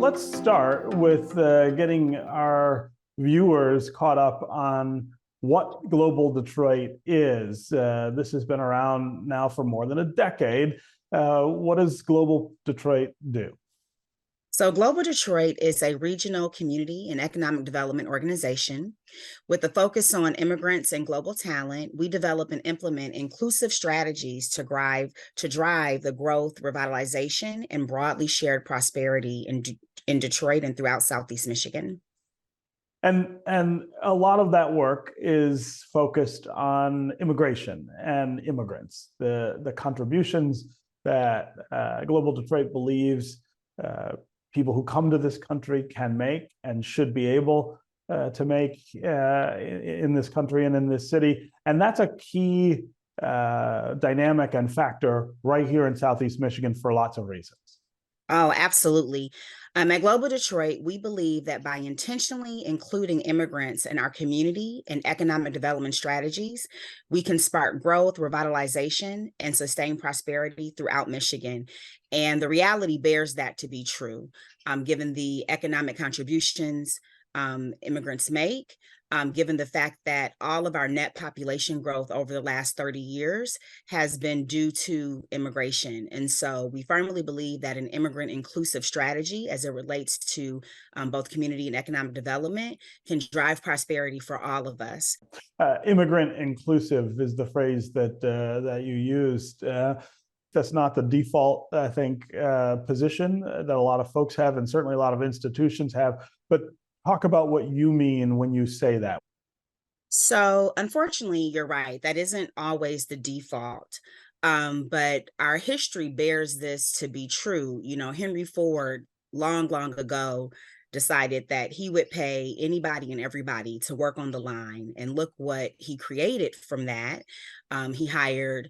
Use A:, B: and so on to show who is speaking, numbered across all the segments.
A: let's start with getting our viewers caught up on what Global Detroit is. This has been around now for more than a decade. What does Global Detroit do?
B: So Global Detroit is a regional community and economic development organization. With a focus on immigrants and global talent, we develop and implement inclusive strategies to drive the growth, revitalization, and broadly shared prosperity in Detroit and throughout Southeast Michigan.
A: And a lot of that work is focused on immigration and immigrants, the contributions that Global Detroit believes people who come to this country can make and should be able to make in this country and in this city. And that's a key dynamic and factor right here in Southeast Michigan for lots of reasons.
B: Oh, absolutely. At Global Detroit, we believe that by intentionally including immigrants in our community and economic development strategies, we can spark growth, revitalization, and sustain prosperity throughout Michigan. And the reality bears that to be true, given the economic contributions immigrants make, given the fact that all of our net population growth over the last 30 years has been due to immigration. And so we firmly believe that an immigrant inclusive strategy as it relates to both community and economic development can drive prosperity for all of us.
A: Immigrant inclusive is the phrase that you used. That's not the default, I think, position that a lot of folks have, and certainly a lot of institutions have. But talk about what you mean when you say that.
B: So, unfortunately, you're right. That isn't always the default. But our history bears this to be true. You know, Henry Ford, long ago, decided that he would pay anybody and everybody to work on the line. And look what he created from that. He hired,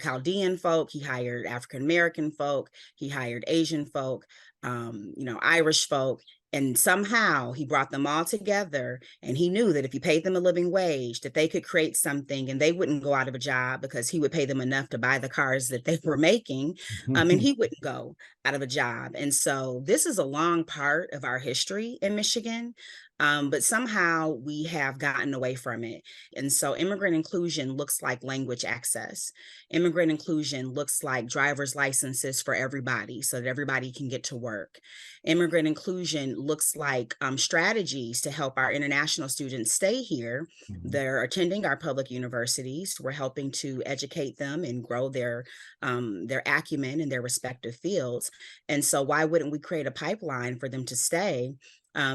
B: Chaldean folk, he hired African American folk, he hired Asian folk, Irish folk. And somehow he brought them all together, and he knew that if he paid them a living wage, that they could create something and they wouldn't go out of a job because he would pay them enough to buy the cars that they were making, and he wouldn't go out of a job. And so this is a long part of our history in Michigan. But somehow we have gotten away from it. And so immigrant inclusion looks like language access. Immigrant inclusion looks like driver's licenses for everybody so that everybody can get to work. Immigrant inclusion looks like strategies to help our international students stay here. They're attending our public universities. We're helping to educate them and grow their acumen in their respective fields. And so why wouldn't we create a pipeline for them to stay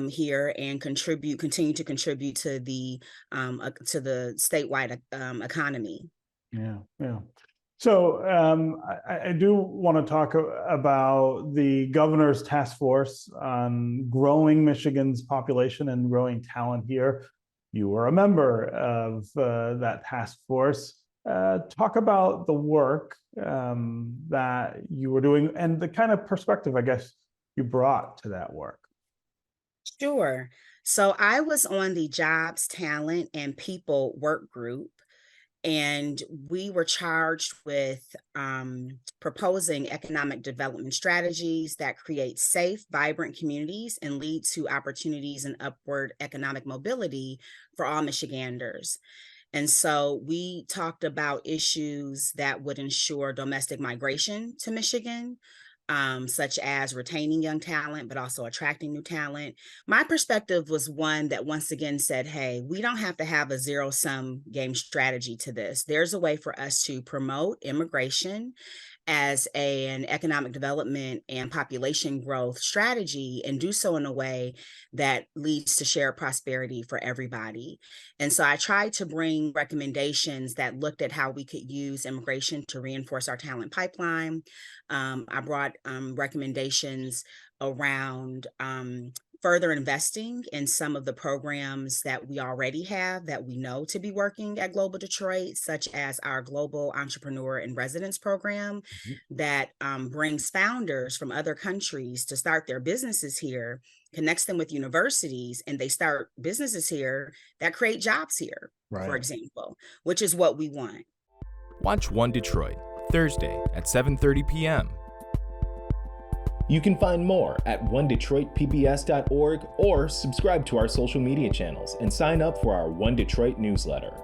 B: here and continue to contribute to the statewide economy?
A: Yeah. So I do want to talk about the governor's task force on growing Michigan's population and growing talent here. You were a member of that task force. Talk about the work that you were doing and the kind of perspective, I guess, you brought to that work.
B: Sure. So I was on the Jobs, Talent, and People work group, and we were charged with proposing economic development strategies that create safe, vibrant communities and lead to opportunities and upward economic mobility for all Michiganders. And so we talked about issues that would ensure domestic migration to Michigan, such as retaining young talent, but also attracting new talent. My perspective was one that once again said, hey, we don't have to have a zero-sum game strategy to this. There's a way for us to promote immigration as an economic development and population growth strategy and do so in a way that leads to shared prosperity for everybody. And so I tried to bring recommendations that looked at how we could use immigration to reinforce our talent pipeline. I brought recommendations around further investing in some of the programs that we already have that we know to be working at Global Detroit, such as our Global Entrepreneur in Residence program that brings founders from other countries to start their businesses here, connects them with universities, and they start businesses here that create jobs here, for example, which is what we want.
C: Watch One Detroit, Thursday at 7:30 p.m. You can find more at onedetroitpbs.org or subscribe to our social media channels and sign up for our One Detroit newsletter.